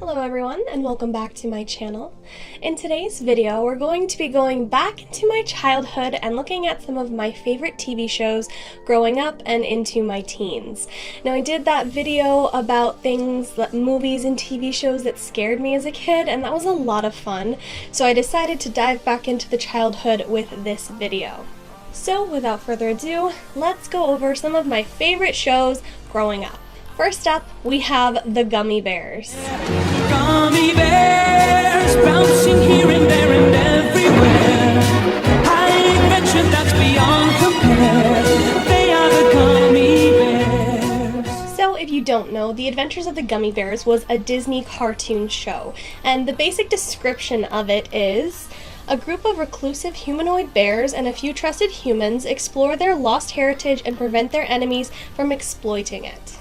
Hello everyone, and welcome back to my channel. In today's video, we're going to be going back into my childhood and looking at some of my favorite TV shows growing up and into my teens. Now, I did that video about things, movies and TV shows that scared me as a kid, and that was a lot of fun, so I decided to dive back into the childhood with this video. So, without further ado, let's go over some of my favorite shows growing up. First up, we have the Gummi Bears. Gummi bears, bouncing here and there and everywhere. High adventure that's beyond compare. They are the Gummi Bears. So, if you don't know, The Adventures of the Gummi Bears was a Disney cartoon show, and the basic description of it is: a group of reclusive humanoid bears and a few trusted humans explore their lost heritage and prevent their enemies from exploiting it.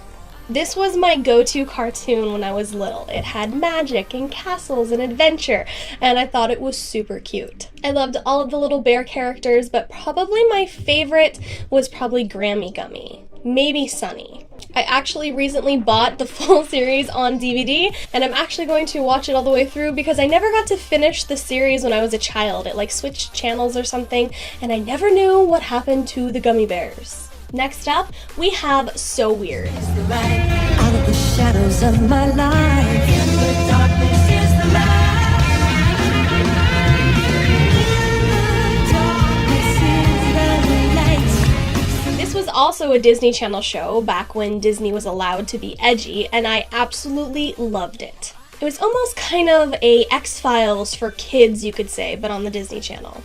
This was my go-to cartoon when I was little. It had magic and castles and adventure, and I thought it was super cute. I loved all of the little bear characters, but probably my favorite was probably Grammy Gummi. Maybe Sunny. I actually recently bought the full series on DVD, and I'm actually going to watch it all the way through because I never got to finish the series when I was a child. It like switched channels or something, and I never knew what happened to the Gummi Bears. Next up, we have So Weird. Out of the shadows of my life, in the darkness is the light. This was also a Disney Channel show back when Disney was allowed to be edgy, and I absolutely loved it. It was almost kind of a X-Files for kids, you could say, but on the Disney Channel.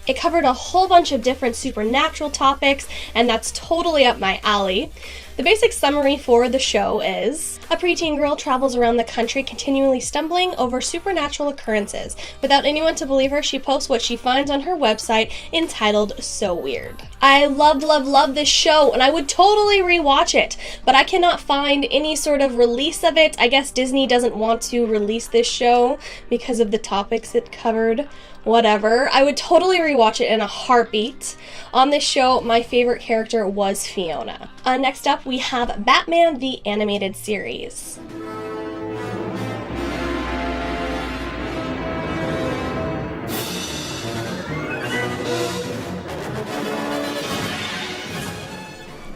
It covered a whole bunch of different supernatural topics, and that's totally up my alley. The basic summary for the show is: a preteen girl travels around the country continually stumbling over supernatural occurrences. Without anyone to believe her, she posts what she finds on her website entitled So Weird. I love this show, and I would totally rewatch it, but I cannot find any sort of release of it. I guess Disney doesn't want to release this show because of the topics it covered. Whatever. I would totally rewatch it in a heartbeat. On this show, my favorite character was Fiona. Next up, we have Batman the Animated Series.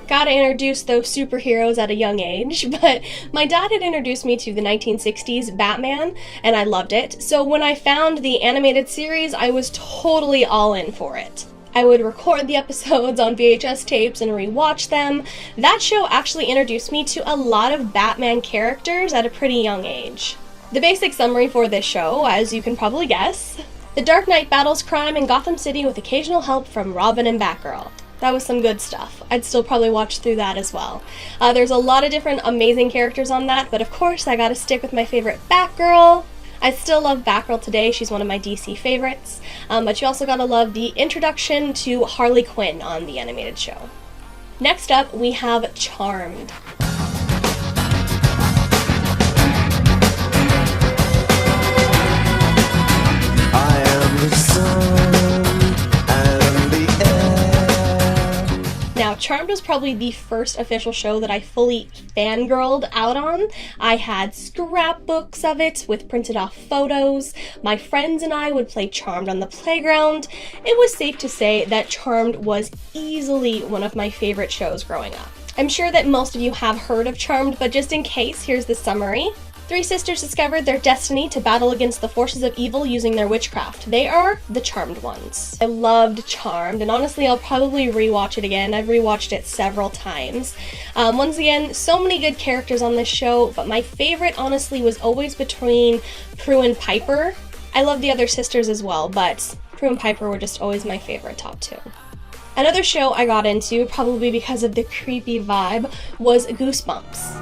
Gotta introduce those superheroes at a young age, but my dad had introduced me to the 1960s Batman, and I loved it. So when I found the animated series, I was totally all in for it. I would record the episodes on VHS tapes and rewatch them. That show actually introduced me to a lot of Batman characters at a pretty young age. The basic summary for this show, as you can probably guess: the Dark Knight battles crime in Gotham City with occasional help from Robin and Batgirl. That was some good stuff. I'd still probably watch through that as well. There's a lot of different amazing characters on that, but of course I gotta stick with my favorite Batgirl. I still love Batgirl today. She's one of my DC favorites. But you also gotta love the introduction to Harley Quinn on the animated show. Next up, we have Charmed. I am the sun and the air. Now, Charmed was probably the first official show that I fully fangirled out on. I had scrapbooks of it with printed off photos. My friends and I would play Charmed on the playground. It was safe to say that Charmed was easily one of my favorite shows growing up. I'm sure that most of you have heard of Charmed, but just in case, here's the summary. 3 sisters discovered their destiny to battle against the forces of evil using their witchcraft. They are the Charmed ones. I loved Charmed, and honestly, I'll probably rewatch it again. I've rewatched it several times. Once again, so many good characters on this show, but my favorite, honestly, was always between Prue and Piper. I love the other sisters as well, but Prue and Piper were just always my favorite top 2. Another show I got into, probably because of the creepy vibe, was Goosebumps.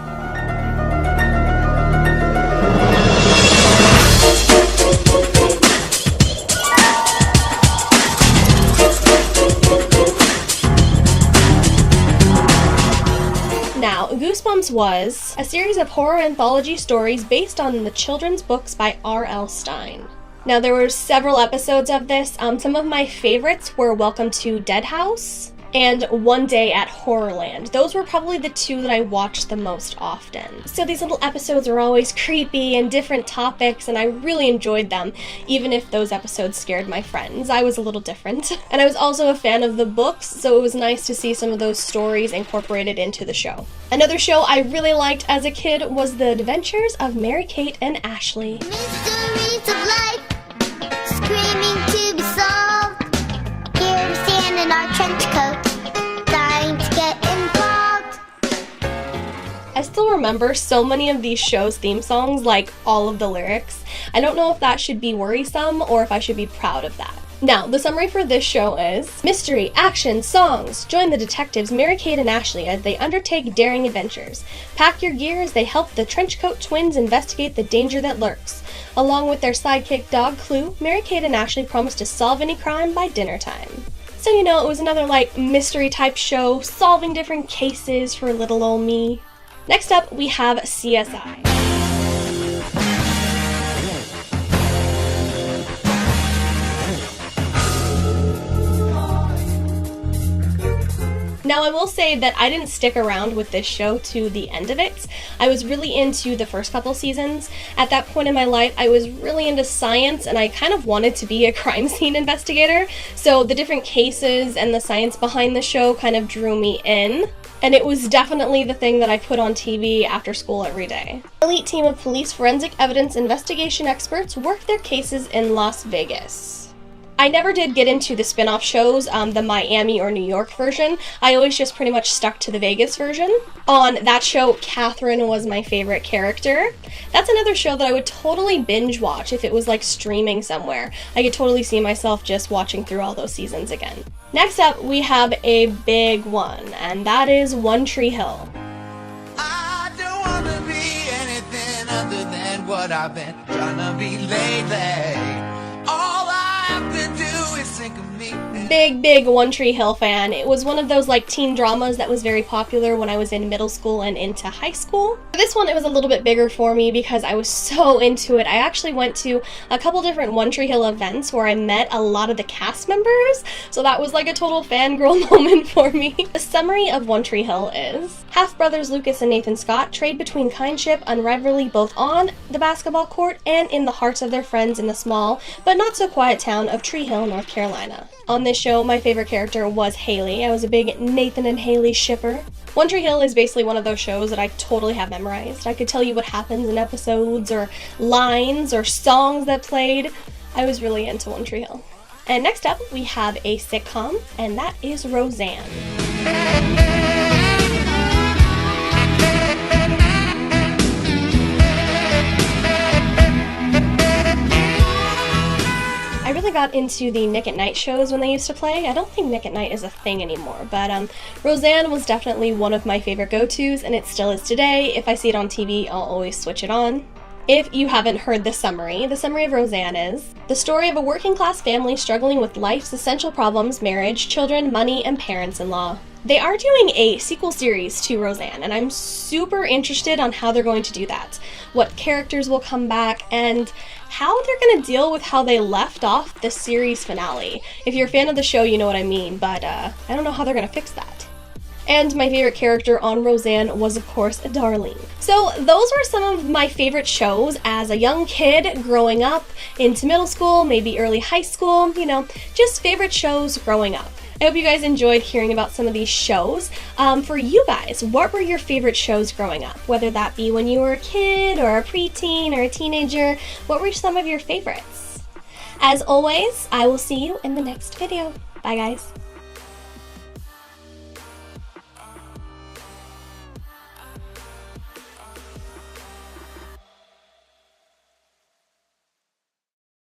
Now, Goosebumps was a series of horror anthology stories based on the children's books by R.L. Stine. Now, there were several episodes of this. Some of my favorites were Welcome to Dead House, and One Day at Horrorland. Those were probably the two that I watched the most often. So these little episodes were always creepy and different topics, and I really enjoyed them, even if those episodes scared my friends. I was a little different. And I was also a fan of the books, so it was nice to see some of those stories incorporated into the show. Another show I really liked as a kid was The Adventures of Mary-Kate and Ashley. Mysteries of life, screaming to be solved. Here we stand in our trench coat, dying to get involved. I still remember so many of these shows' theme songs, like all of the lyrics. I don't know if that should be worrisome or if I should be proud of that. Now, the summary for this show is: mystery, action, songs. Join the detectives Mary-Kate and Ashley as they undertake daring adventures. Pack your gear as they help the Trenchcoat twins investigate the danger that lurks. Along with their sidekick dog Clue, Mary-Kate and Ashley promise to solve any crime by dinner time. So you know, it was another like mystery type show, solving different cases for little old me. Next up, we have CSI. Now, I will say that I didn't stick around with this show to the end of it. I was really into the first couple seasons. At that point in my life, I was really into science, and I kind of wanted to be a crime scene investigator, so the different cases and the science behind the show kind of drew me in. And it was definitely the thing that I put on TV after school every day. An elite team of police forensic evidence investigation experts work their cases in Las Vegas. I never did get into the spin-off shows, the Miami or New York version. I always just pretty much stuck to the Vegas version. On that show, Catherine was my favorite character. That's another show that I would totally binge watch if it was like streaming somewhere. I could totally see myself just watching through all those seasons again. Next up, we have a big one, and that is One Tree Hill. I don't wanna be anything other than what I've been trying to be lately. All I have to do is think of me. Big One Tree Hill fan. It was one of those like teen dramas that was very popular when I was in middle school and into high school. For this one, it was a little bit bigger for me because I was so into it. I actually went to a couple different One Tree Hill events where I met a lot of the cast members, so that was like a total fangirl moment for me. The summary of One Tree Hill is: half-brothers Lucas and Nathan Scott trade between kindship and rivalry both on the basketball court and in the hearts of their friends in the small but not so quiet town of Tree Hill, North Carolina. On this show, my favorite character was Haley. I was a big Nathan and Haley shipper. One Tree Hill is basically one of those shows that I totally have memorized. I could tell you what happens in episodes or lines or songs that played. I was really into One Tree Hill. And next up, we have a sitcom, and that is Roseanne. I really got into the Nick at Night shows when they used to play. I don't think Nick at Night is a thing anymore, but Roseanne was definitely one of my favorite go-tos, and it still is today. If I see it on TV, I'll always switch it on. If you haven't heard the summary of Roseanne is the story of a working-class family struggling with life's essential problems: marriage, children, money, and parents-in-law. They are doing a sequel series to Roseanne, and I'm super interested on how they're going to do that. What characters will come back, and how they're going to deal with how they left off the series finale. If you're a fan of the show, you know what I mean, but I don't know how they're going to fix that. And my favorite character on Roseanne was, of course, Darlene. So those were some of my favorite shows as a young kid growing up into middle school, maybe early high school, you know, just favorite shows growing up. I hope you guys enjoyed hearing about some of these shows. For you guys, what were your favorite shows growing up? Whether that be when you were a kid or a preteen or a teenager, what were some of your favorites? As always, I will see you in the next video. Bye guys.